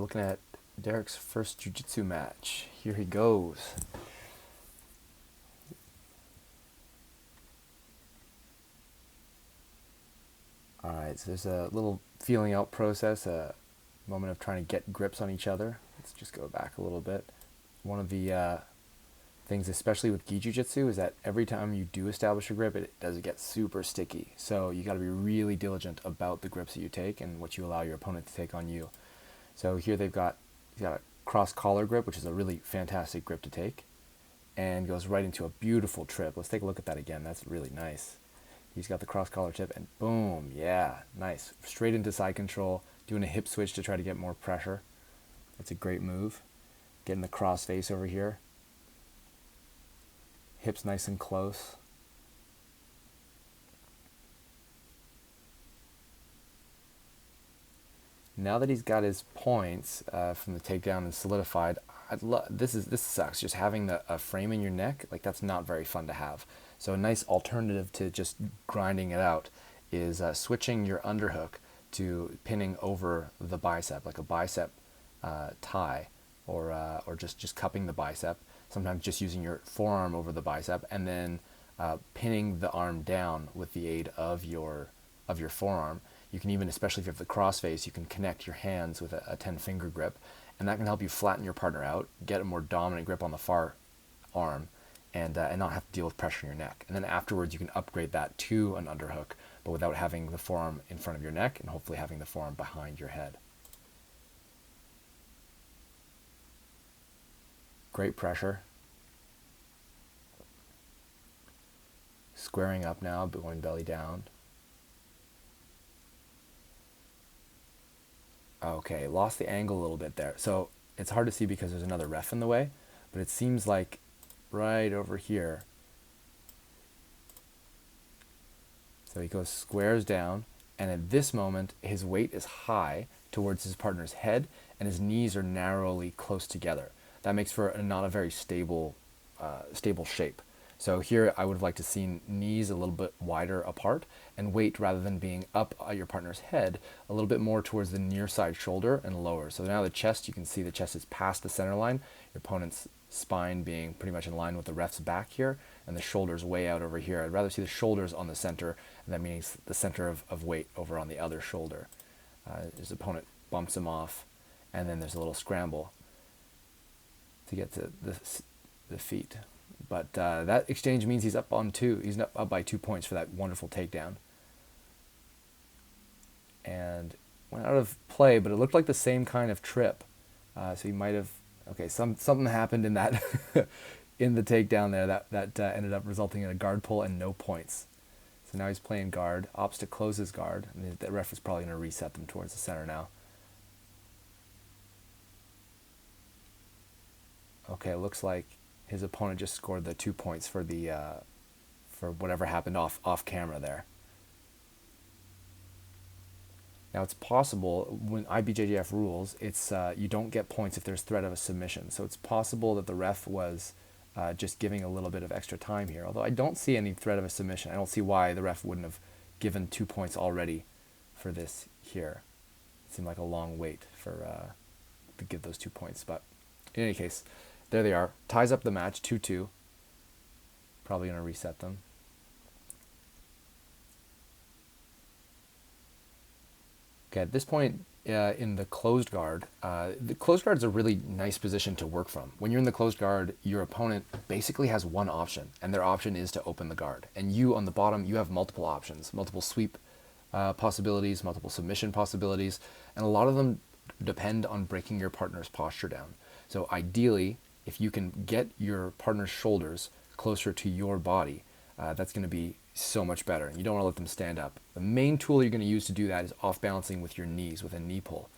Looking at Derek's first jiu-jitsu match. Here he goes. Alright, so there's a little feeling out process, a moment of trying to get grips on each other. Let's just go back a little bit. One of the things, especially with gi jiu-jitsu, is that every time you do establish a grip, it does get super sticky. So you got to be really diligent about the grips that you take and what you allow your opponent to take on you. So here he's got a cross collar grip, which is a really fantastic grip to take, and goes right into a beautiful trip. Let's take a look at that again. That's really nice. He's got the cross collar tip, and boom, yeah, nice. Straight into side control, doing a hip switch to try to get more pressure. That's a great move. Getting the cross face over here. Hips nice and close. Now that he's got his points from the takedown and solidified, this sucks. Just having a frame in your neck, like that's not very fun to have. So a nice alternative to just grinding it out is switching your underhook to pinning over the bicep, like a bicep tie, or just cupping the bicep. Sometimes just using your forearm over the bicep and then pinning the arm down with the aid of your forearm. You can even, especially if you have the crossface, you can connect your hands with a 10-finger grip, and that can help you flatten your partner out, get a more dominant grip on the far arm, and not have to deal with pressure in your neck. And then afterwards, you can upgrade that to an underhook, but without having the forearm in front of your neck and hopefully having the forearm behind your head. Great pressure. Squaring up now, but going belly down. Okay, lost the angle a little bit there. So it's hard to see because there's another ref in the way, but it seems like right over here. So he goes squares down, and at this moment, his weight is high towards his partner's head, and his knees are narrowly close together. That makes for not a very stable shape. So here I would have liked to see knees a little bit wider apart and weight, rather than being up at your partner's head, a little bit more towards the near side shoulder and lower. So now the chest, you can see the chest is past the center line, your opponent's spine being pretty much in line with the ref's back here, and the shoulders way out over here. I'd rather see the shoulders on the center, and that means the center of weight over on the other shoulder. His opponent bumps him off, and then there's a little scramble to get to the feet. But that exchange means he's up on 2. He's up by 2 points for that wonderful takedown. And went out of play, but it looked like the same kind of trip. So he might have... Okay, something happened in that in the takedown there that ended up resulting in a guard pull and no points. So now he's playing guard, opts to close his guard, and the ref is probably going to reset them towards the center now. Okay, it looks like his opponent just scored the 2 points for the for whatever happened off camera there. Now it's possible, when IBJJF rules, it's you don't get points if there's threat of a submission. So it's possible that the ref was just giving a little bit of extra time here. Although I don't see any threat of a submission. I don't see why the ref wouldn't have given 2 points already for this here. It seemed like a long wait for to give those 2 points. But in any case, there they are. Ties up the match, 2-2. Probably going to reset them. Okay, at this point in the closed guard is a really nice position to work from. When you're in the closed guard, your opponent basically has one option, and their option is to open the guard. And you on the bottom, you have multiple options, multiple sweep possibilities, multiple submission possibilities, and a lot of them depend on breaking your partner's posture down. So ideally, if you can get your partner's shoulders closer to your body, that's going to be so much better. And you don't want to let them stand up. The main tool you're going to use to do that is off balancing with your knees, with a knee pull.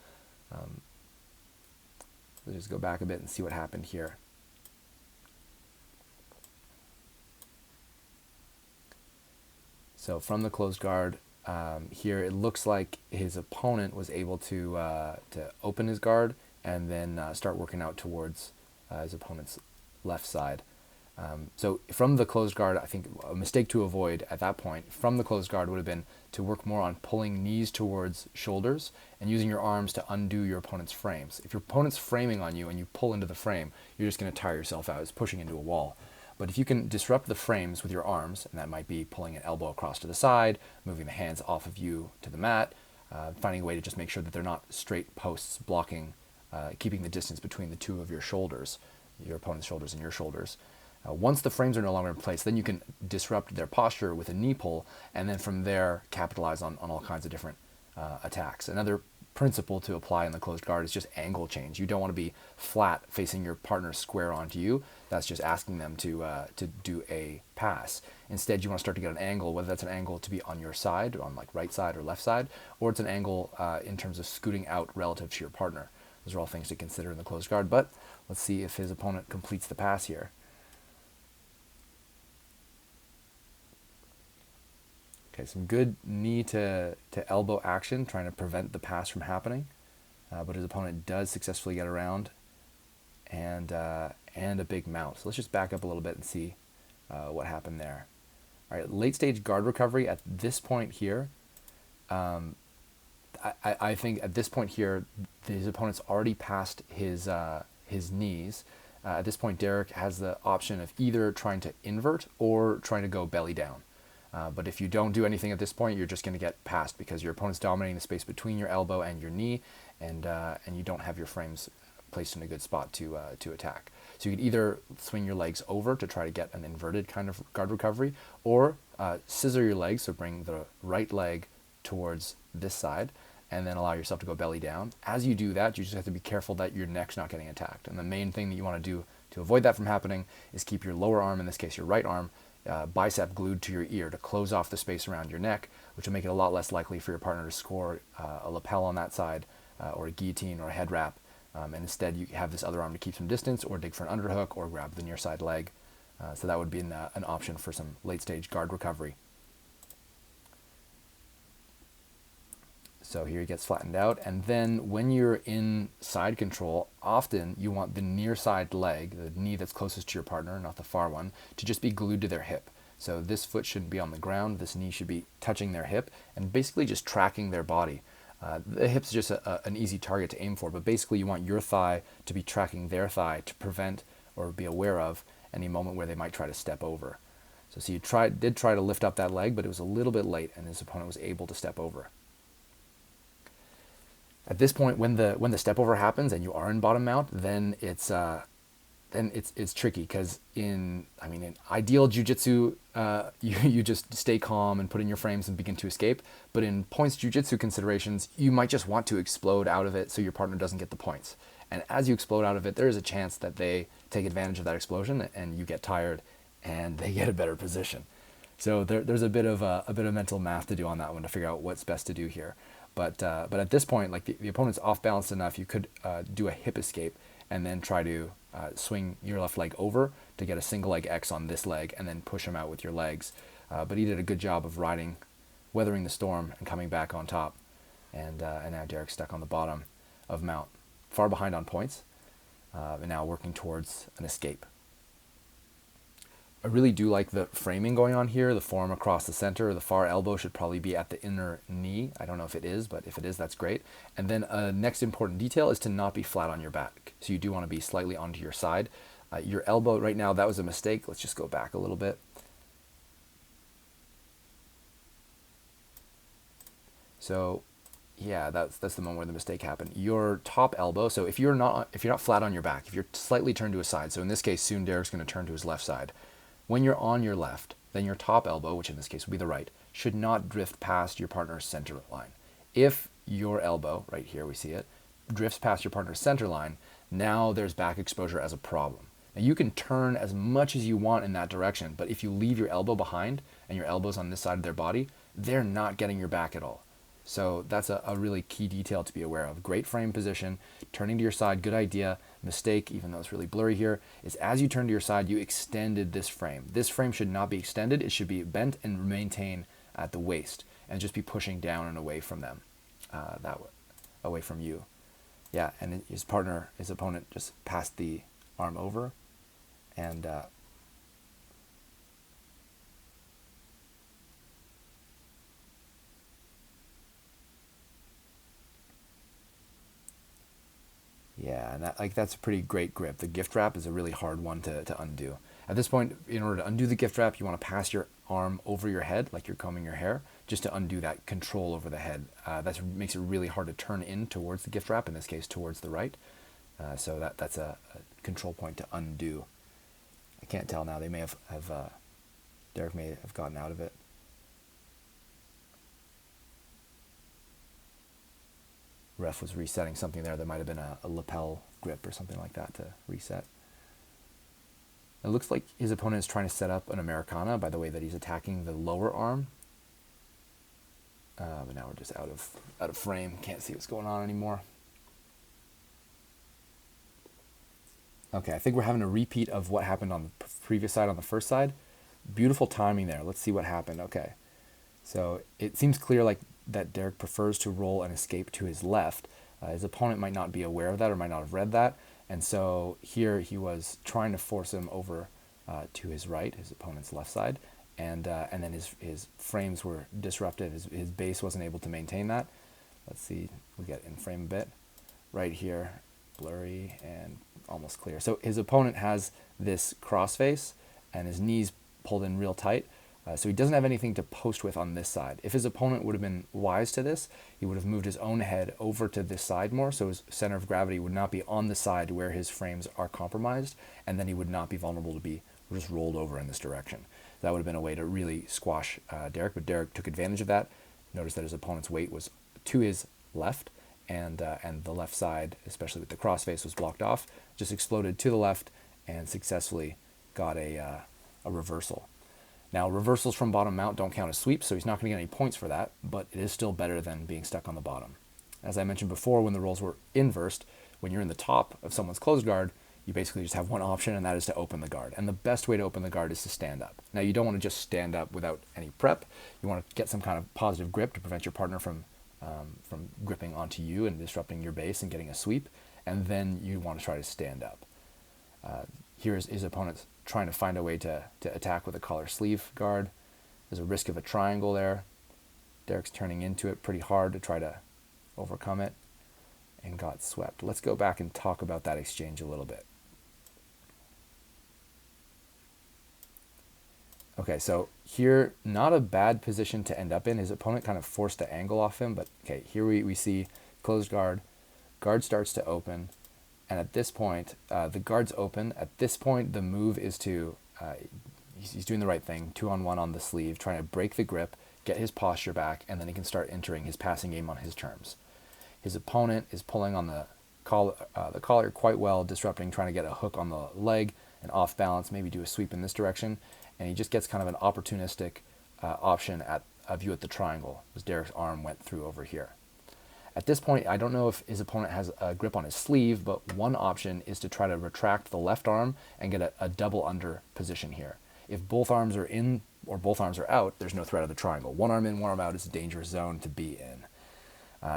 Let's just go back a bit and see what happened here. So from the closed guard, here it looks like his opponent was able to open his guard and then start working out towards his opponent's left side. So from the closed guard, I think a mistake to avoid at that point from the closed guard would have been to work more on pulling knees towards shoulders and using your arms to undo your opponent's frames. If your opponent's framing on you and you pull into the frame, you're just going to tire yourself out. It's pushing into a wall. But if you can disrupt the frames with your arms, and that might be pulling an elbow across to the side, moving the hands off of you to the mat, finding a way to just make sure that they're not straight posts blocking, keeping the distance between the two of your shoulders, your opponent's shoulders and your shoulders. Once the frames are no longer in place, then you can disrupt their posture with a knee pull, and then from there capitalize on all kinds of different attacks. Another principle to apply in the closed guard is just angle change. You don't want to be flat facing your partner square onto you. That's just asking them to do a pass. Instead, you want to start to get an angle, whether that's an angle to be on your side, on like right side or left side, or it's an angle in terms of scooting out relative to your partner. Those are all things to consider in the closed guard, but let's see if his opponent completes the pass here. Okay, some good knee to elbow action, trying to prevent the pass from happening. But his opponent does successfully get around, and a big mount. So let's just back up a little bit and see what happened there. All right, late stage guard recovery at this point here. I think at this point here, his opponent's already passed his knees. At this point, Derek has the option of either trying to invert or trying to go belly down. But if you don't do anything at this point, you're just going to get passed because your opponent's dominating the space between your elbow and your knee, and you don't have your frames placed in a good spot to attack. So you could either swing your legs over to try to get an inverted kind of guard recovery, or scissor your legs, so bring the right leg towards this side, and then allow yourself to go belly down. As you do that, you just have to be careful that your neck's not getting attacked. And the main thing that you want to do to avoid that from happening is keep your lower arm, in this case your right arm, bicep glued to your ear to close off the space around your neck, which will make it a lot less likely for your partner to score a lapel on that side, or a guillotine or a head wrap. And instead you have this other arm to keep some distance, or dig for an underhook, or grab the near side leg. So that would be an option for some late stage guard recovery. So here he gets flattened out, and then when you're in side control, often you want the near side leg, the knee that's closest to your partner, not the far one, to just be glued to their hip. So this foot shouldn't be on the ground, this knee should be touching their hip, and basically just tracking their body. The hip's just an easy target to aim for, but basically you want your thigh to be tracking their thigh to prevent or be aware of any moment where they might try to step over. So you did try to lift up that leg, but it was a little bit late, and his opponent was able to step over. At this point, when the step over happens and you are in bottom mount, then it's tricky, because in ideal jiu-jitsu, you just stay calm and put in your frames and begin to escape. But in points jiu-jitsu considerations, you might just want to explode out of it so your partner doesn't get the points. And as you explode out of it, there is a chance that they take advantage of that explosion and you get tired and they get a better position. So there's a bit of mental math to do on that one to figure out what's best to do here. But at this point, like the opponent's off balance enough, you could do a hip escape and then try to swing your left leg over to get a single leg X on this leg and then push him out with your legs. But he did a good job of weathering the storm and coming back on top. And now Derek's stuck on the bottom of mount, far behind on points, and now working towards an escape. I really do like the framing going on here, the form across the center. The far elbow should probably be at the inner knee. I don't know if it is, but if it is, that's great. And then next important detail is to not be flat on your back. So you do want to be slightly onto your side. Your elbow right now, that was a mistake. Let's just go back a little bit. So yeah, that's the moment where the mistake happened. Your top elbow, so if you're not flat on your back, if you're slightly turned to a side, so in this case, soon Derek's going to turn to his left side. When you're on your left, then your top elbow, which in this case would be the right, should not drift past your partner's center line. If your elbow, right here we see it, drifts past your partner's center line, now there's back exposure as a problem. Now you can turn as much as you want in that direction, but if you leave your elbow behind and your elbow's on this side of their body, they're not getting your back at all. So that's a really key detail to be aware of. Great frame position, turning to your side, good idea. Mistake, even though it's really blurry here, is as you turn to your side, you extended this frame. This frame should not be extended. It should be bent and maintain at the waist and just be pushing down and away from them, away from you. Yeah, and his opponent just passed the arm over, and Yeah, and that's a pretty great grip. The gift wrap is a really hard one to undo. At this point, in order to undo the gift wrap, you want to pass your arm over your head like you're combing your hair, just to undo that control over the head. That makes it really hard to turn in towards the gift wrap, in this case towards the right. So that's a control point to undo. I can't tell now. They may have Derek may have gotten out of it. Ref was resetting something there. There might have been a lapel grip or something like that to reset. It looks like his opponent is trying to set up an Americana by the way that he's attacking the lower arm. But now we're just out of frame. Can't see what's going on anymore. Okay, I think we're having a repeat of what happened on the previous side on the first side. Beautiful timing there. Let's see what happened. Okay, so it seems clear like that Derek prefers to roll and escape to his left. His opponent might not be aware of that or might not have read that. And so here he was trying to force him over to his right, his opponent's left side. And then his frames were disrupted. His base wasn't able to maintain that. Let's see, we'll get in frame a bit. Right here, blurry and almost clear. So his opponent has this crossface and his knees pulled in real tight. So he doesn't have anything to post with on this side. If his opponent would have been wise to this, he would have moved his own head over to this side more, so his center of gravity would not be on the side where his frames are compromised, and then he would not be vulnerable to be just rolled over in this direction. That would have been a way to really squash Derek, but Derek took advantage of that. Notice that his opponent's weight was to his left, and the left side, especially with the crossface, was blocked off, just exploded to the left and successfully got a reversal. Now, reversals from bottom mount don't count as sweeps, so he's not going to get any points for that, but it is still better than being stuck on the bottom. As I mentioned before, when the rolls were inversed, when you're in the top of someone's closed guard, you basically just have one option, and that is to open the guard. And the best way to open the guard is to stand up. Now, you don't want to just stand up without any prep. You want to get some kind of positive grip to prevent your partner from gripping onto you and disrupting your base and getting a sweep, and then you want to try to stand up. Here's his opponent's trying to find a way to attack with a collar sleeve guard. There's a risk of a triangle there. Derek's turning into it pretty hard to try to overcome it and got swept. Let's go back and talk about that exchange a little bit. Okay, so here, not a bad position to end up in. His opponent kind of forced the angle off him, but okay, here we see closed guard. Guard starts to open. And at this point, the guard's open. At this point, the move is to, he's doing the right thing, 2-on-1 on the sleeve, trying to break the grip, get his posture back, and then he can start entering his passing game on his terms. His opponent is pulling on the collar quite well, disrupting, trying to get a hook on the leg, and off balance, maybe do a sweep in this direction, and he just gets kind of an opportunistic option at a view at the triangle, as Derek's arm went through over here. At this point, I don't know if his opponent has a grip on his sleeve, but one option is to try to retract the left arm and get a double under position here. If both arms are in or both arms are out, there's no threat of the triangle. One arm in, one arm out is a dangerous zone to be in.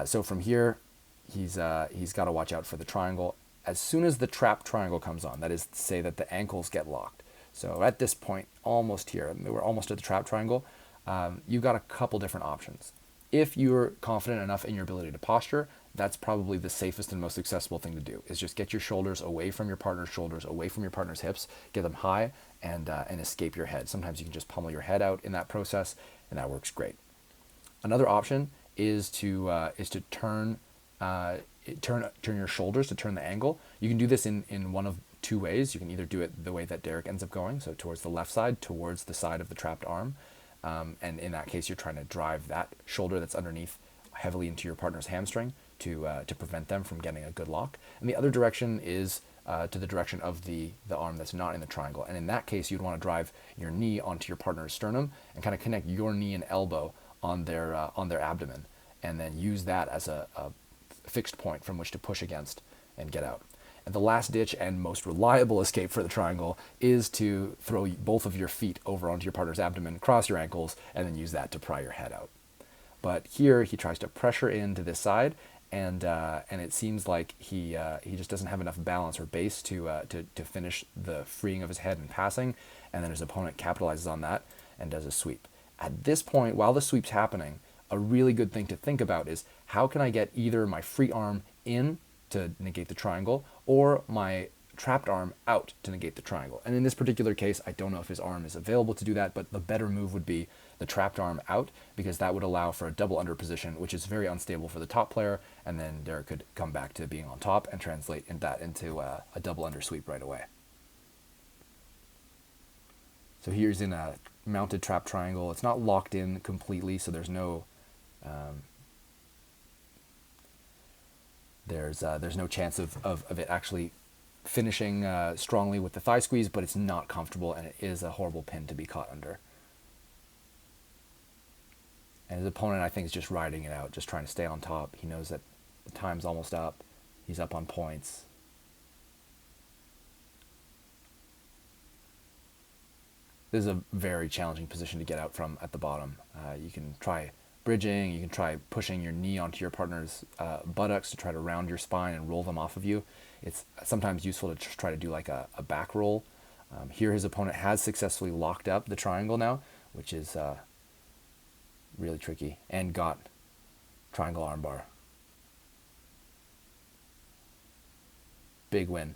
So from here, he's got to watch out for the triangle. As soon as the trap triangle comes on, that is to say that the ankles get locked. So at this point, almost here, we're almost at the trap triangle, you've got a couple different options. If you're confident enough in your ability to posture, that's probably the safest and most accessible thing to do, is just get your shoulders away from your partner's shoulders, away from your partner's hips, get them high, and escape your head. Sometimes you can just pummel your head out in that process, and that works great. Another option is to turn your shoulders, to turn the angle. You can do this in one of two ways. You can either do it the way that Derek ends up going, so towards the left side, towards the side of the trapped arm. And in that case, you're trying to drive that shoulder that's underneath heavily into your partner's hamstring to prevent them from getting a good lock. And the other direction is to the direction of the arm that's not in the triangle. And in that case, you'd want to drive your knee onto your partner's sternum and kind of connect your knee and elbow on their abdomen, and then use that as a fixed point from which to push against and get out. And the last ditch and most reliable escape for the triangle is to throw both of your feet over onto your partner's abdomen, cross your ankles, and then use that to pry your head out. But here he tries to pressure into this side, and it seems like he just doesn't have enough balance or base to finish the freeing of his head and passing, and then his opponent capitalizes on that and does a sweep. At this point, while the sweep's happening, a really good thing to think about is how can I get either my free arm in to negate the triangle, or my trapped arm out to negate the triangle. And in this particular case, I don't know if his arm is available to do that, but the better move would be the trapped arm out, because that would allow for a double under position, which is very unstable for the top player, and then Derek could come back to being on top and translate that into a double under sweep right away. So here's in a mounted trap triangle. It's not locked in completely, so there's no chance of it actually finishing strongly with the thigh squeeze, but it's not comfortable, and it is a horrible pin to be caught under. And his opponent, I think, is just riding it out, just trying to stay on top. He knows that the time's almost up. He's up on points. This is a very challenging position to get out from at the bottom. You can try bridging, you can try pushing your knee onto your partner's buttocks to try to round your spine and roll them off of you. It's sometimes useful to try to do like a back roll. Here his opponent has successfully locked up the triangle now, which is really tricky, and got triangle armbar. Big win.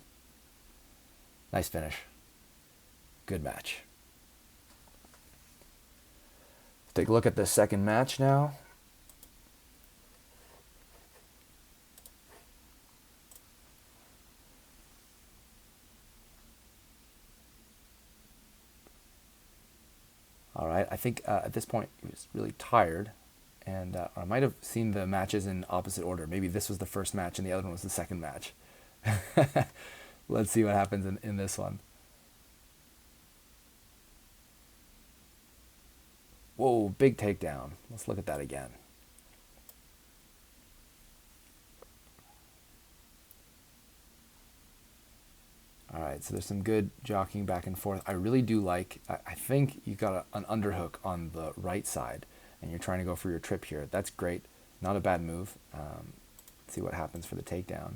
Nice finish. Good match. Let's take a look at the second match now. All right, I think at this point he was really tired, and I might have seen the matches in opposite order. Maybe this was the first match and the other one was the second match. Let's see what happens in this one. Whoa, big takedown. Let's look at that again. All right, so there's some good jockeying back and forth. I really do like, I think you got an underhook on the right side, and you're trying to go for your trip here. That's great. Not a bad move. Let's see what happens for the takedown.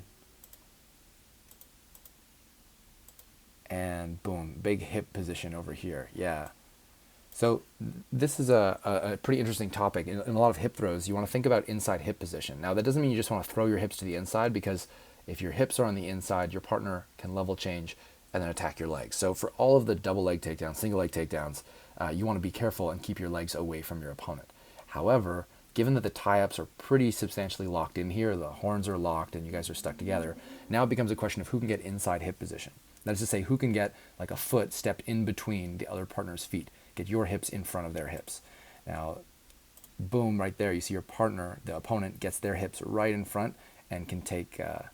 And boom, big hip position over here. Yeah. So this is a pretty interesting topic. In a lot of hip throws, you want to think about inside hip position. Now, that doesn't mean you just want to throw your hips to the inside, because if your hips are on the inside, your partner can level change and then attack your legs. So for all of the double leg takedowns, single leg takedowns, you want to be careful and keep your legs away from your opponent. However, given that the tie-ups are pretty substantially locked in here, the horns are locked and you guys are stuck together, now it becomes a question of who can get inside hip position. That is to say, who can get like a foot stepped in between the other partner's feet, get your hips in front of their hips. Now, boom, right there, you see your partner, the opponent, gets their hips right in front and can take a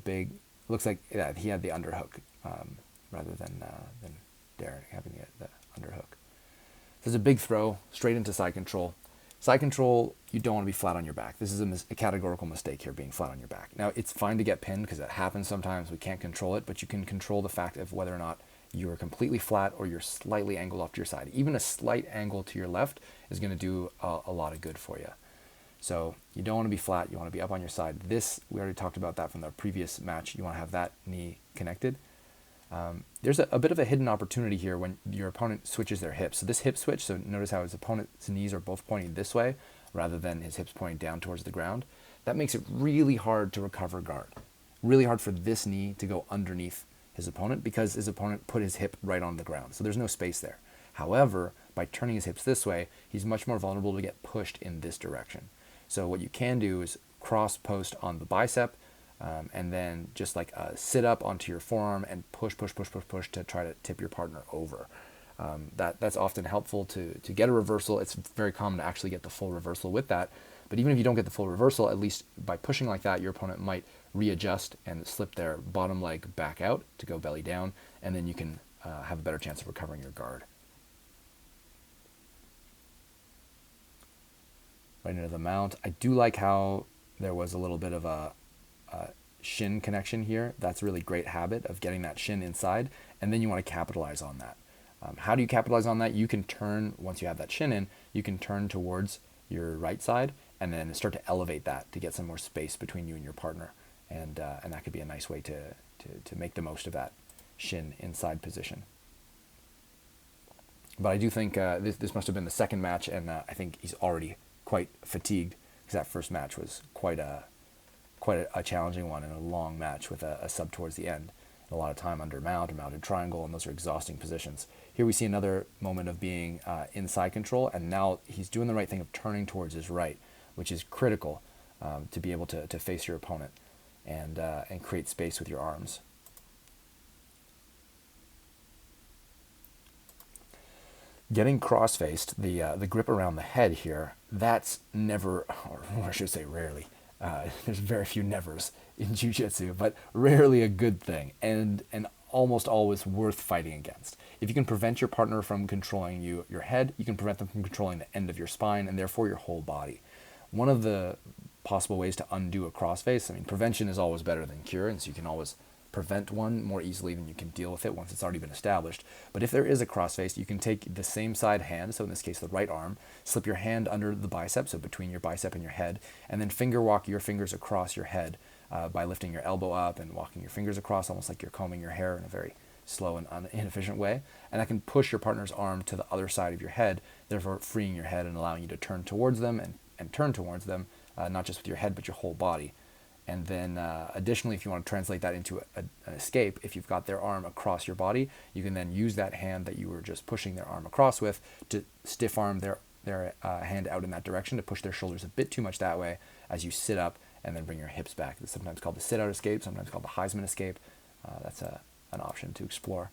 big, looks like he had the underhook rather than Darren having the underhook. So it's a big throw straight into side control. Side control, you don't want to be flat on your back. This is a categorical mistake here, being flat on your back. Now, it's fine to get pinned because it happens sometimes. We can't control it, but you can control the fact of whether or not you're completely flat or you're slightly angled off to your side. Even a slight angle to your left is going to do a lot of good for you. So you don't want to be flat. You want to be up on your side. This, we already talked about that from the previous match. You want to have that knee connected. There's a bit of a hidden opportunity here when your opponent switches their hips. So this hip switch, so notice how his opponent's knees are both pointing this way rather than his hips pointing down towards the ground. That makes it really hard to recover guard. Really hard for this knee to go underneath his opponent because his opponent put his hip right on the ground. So there's no space there. However, by turning his hips this way, he's much more vulnerable to get pushed in this direction. So what you can do is cross post on the bicep, and then just like sit up onto your forearm and push to try to tip your partner over. That's often helpful to get a reversal. It's very common to actually get the full reversal with that. But even if you don't get the full reversal, at least by pushing like that, your opponent might readjust and slip their bottom leg back out to go belly down, and then you can have a better chance of recovering your guard. Right into the mount. I do like how there was a little bit of a shin connection here. That's a really great habit of getting that shin inside, and then you want to capitalize on that. How do you capitalize on that? You can turn, once you have that shin in, you can turn towards your right side and then start to elevate that to get some more space between you and your partner, and that could be a nice way to make the most of that shin inside position. But I do think this must have been the second match, and I think he's already quite fatigued because that first match was quite quite a challenging one in a long match with a sub towards the end. A lot of time under mount or mounted triangle, and those are exhausting positions. Here we see another moment of being inside control, and now he's doing the right thing of turning towards his right, which is critical to be able to face your opponent and create space with your arms. Getting cross-faced, the grip around the head here, that's never, or I should say rarely, there's very few nevers in jiu-jitsu, but rarely a good thing, and almost always worth fighting against. If you can prevent your partner from controlling your head, you can prevent them from controlling the end of your spine and therefore your whole body. One of the possible ways to undo a crossface, I mean, prevention is always better than cure, and so you can always prevent one more easily than you can deal with it once it's already been established. But if there is a crossface, you can take the same side hand, so in this case the right arm, slip your hand under the bicep, so between your bicep and your head, and then finger walk your fingers across your head by lifting your elbow up and walking your fingers across, almost like you're combing your hair in a very slow and inefficient way. And that can push your partner's arm to the other side of your head, therefore freeing your head and allowing you to turn towards them and turn towards them, not just with your head but your whole body. And then additionally, if you want to translate that into an escape, if you've got their arm across your body, you can then use that hand that you were just pushing their arm across with to stiff arm their hand out in that direction, to push their shoulders a bit too much that way as you sit up and then bring your hips back. It's sometimes called the sit-out escape, sometimes called the Heisman escape. That's an option to explore.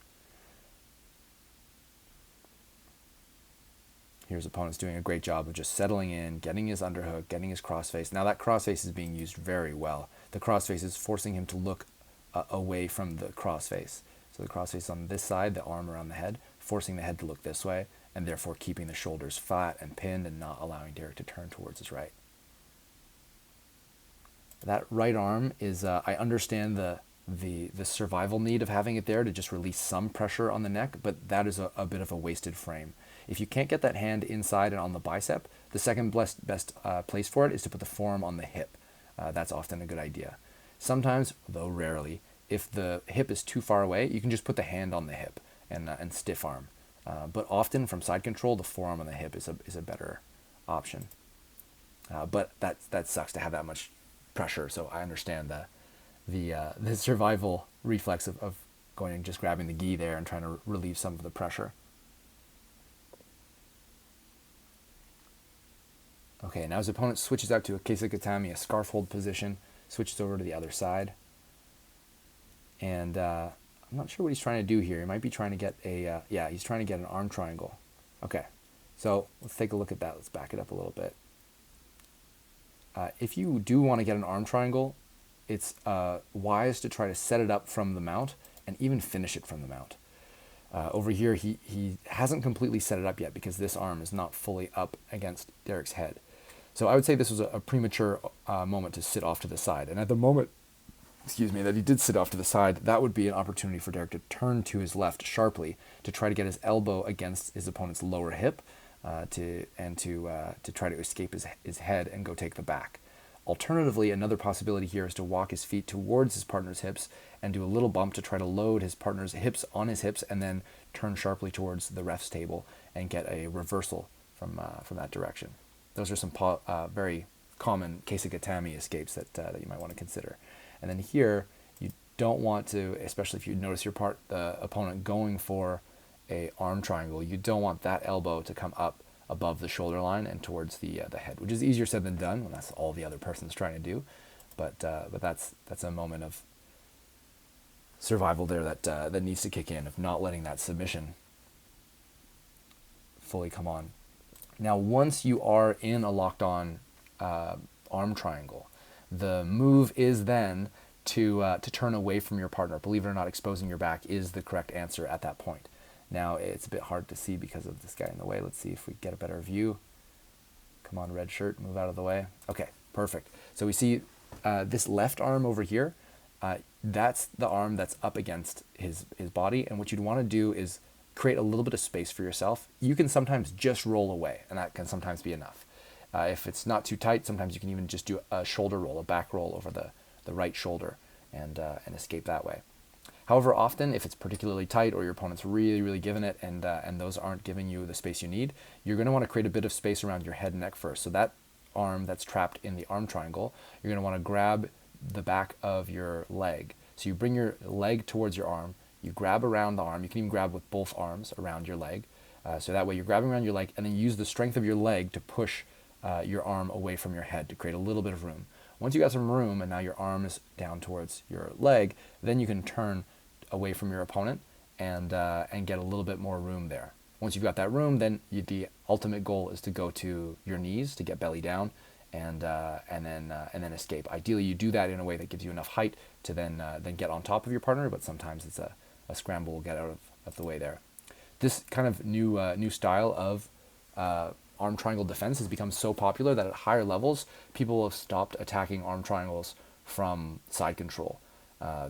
Here's opponent's doing a great job of just settling in, getting his underhook, getting his crossface. Now that crossface is being used very well. The crossface is forcing him to look away from the crossface. So the crossface on this side, the arm around the head, forcing the head to look this way, and therefore keeping the shoulders flat and pinned and not allowing Derek to turn towards his right. That right arm is, I understand the survival need of having it there to just release some pressure on the neck, but that is a bit of a wasted frame. If you can't get that hand inside and on the bicep, the second best place for it is to put the forearm on the hip. That's often a good idea. Sometimes, though rarely, if the hip is too far away, you can just put the hand on the hip and stiff arm. But often, from side control, the forearm on the hip is a better option. But that sucks to have that much pressure, so I understand the survival reflex of going and just grabbing the gi there and trying to relieve some of the pressure. Okay, now his opponent switches out to a Keisagatame, a scarf hold position, switches over to the other side. And I'm not sure what he's trying to do here. He might be trying to get he's trying to get an arm triangle. Okay, so let's take a look at that. Let's back it up a little bit. If you do want to get an arm triangle, it's wise to try to set it up from the mount and even finish it from the mount. Over here, he hasn't completely set it up yet because this arm is not fully up against Derek's head. So I would say this was a premature moment to sit off to the side. And at the moment, that he did sit off to the side, that would be an opportunity for Derek to turn to his left sharply to try to get his elbow against his opponent's lower hip to try to escape his head and go take the back. Alternatively, another possibility here is to walk his feet towards his partner's hips and do a little bump to try to load his partner's hips on his hips and then turn sharply towards the ref's table and get a reversal from that direction. Those are some very common Keisagatame escapes that you might want to consider. And then here, you don't want to, especially if you notice the opponent going for a arm triangle, you don't want that elbow to come up above the shoulder line and towards the head, which is easier said than done when that's all the other person's trying to do. But that's a moment of survival there that needs to kick in, of not letting that submission fully come on. Now, once you are in a locked-on arm triangle, the move is then to turn away from your partner. Believe it or not, exposing your back is the correct answer at that point. Now, it's a bit hard to see because of this guy in the way. Let's see if we get a better view. Come on, red shirt, move out of the way. Okay, perfect. So we see this left arm over here. That's the arm that's up against his body. And what you'd want to do is create a little bit of space for yourself. You can sometimes just roll away, and that can sometimes be enough. If it's not too tight, sometimes you can even just do a shoulder roll, a back roll over the right shoulder and escape that way. However, often, if it's particularly tight or your opponent's really, really giving it and those aren't giving you the space you need, you're going to want to create a bit of space around your head and neck first. So that arm that's trapped in the arm triangle, you're going to want to grab the back of your leg. So you bring your leg towards your arm, you grab around the arm, you can even grab with both arms around your leg. So that way you're grabbing around your leg, and then use the strength of your leg to push your arm away from your head to create a little bit of room. Once you got some room and now your arm is down towards your leg, then you can turn away from your opponent and get a little bit more room there. Once you've got that room, then the ultimate goal is to go to your knees to get belly down, and then escape. Ideally, you do that in a way that gives you enough height to then get on top of your partner. But sometimes it's a scramble will get out of the way there. This kind of new style of arm triangle defense has become so popular that at higher levels, people have stopped attacking arm triangles from side control.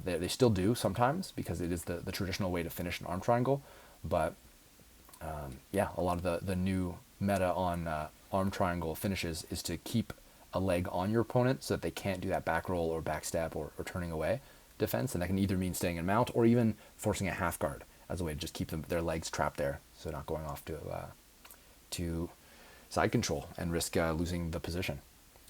They still do sometimes because it is the traditional way to finish an arm triangle, but yeah, a lot of the new meta on arm triangle finishes is to keep a leg on your opponent so that they can't do that back roll or back step or turning away defense, and that can either mean staying in mount or even forcing a half guard as a way to just keep their legs trapped there, so they're not going off to side control and risk losing the position.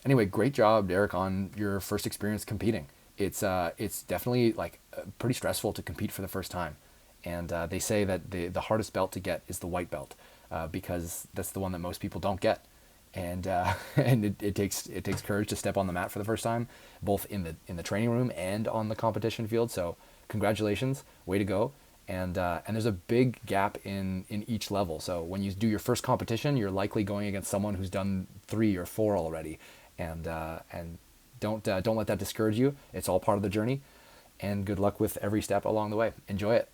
Anyway, great job, Derek, on your first experience competing. It's definitely like pretty stressful to compete for the first time, and they say that the hardest belt to get is the white belt because that's the one that most people don't get, and and it takes courage to step on the mat for the first time, both in the training room and on the competition field. So congratulations, way to go. And there's a big gap in each level. So when you do your first competition, you're likely going against someone who's done 3 or 4 already, and don't let that discourage you. It's all part of the journey, and good luck with every step along the way. Enjoy it.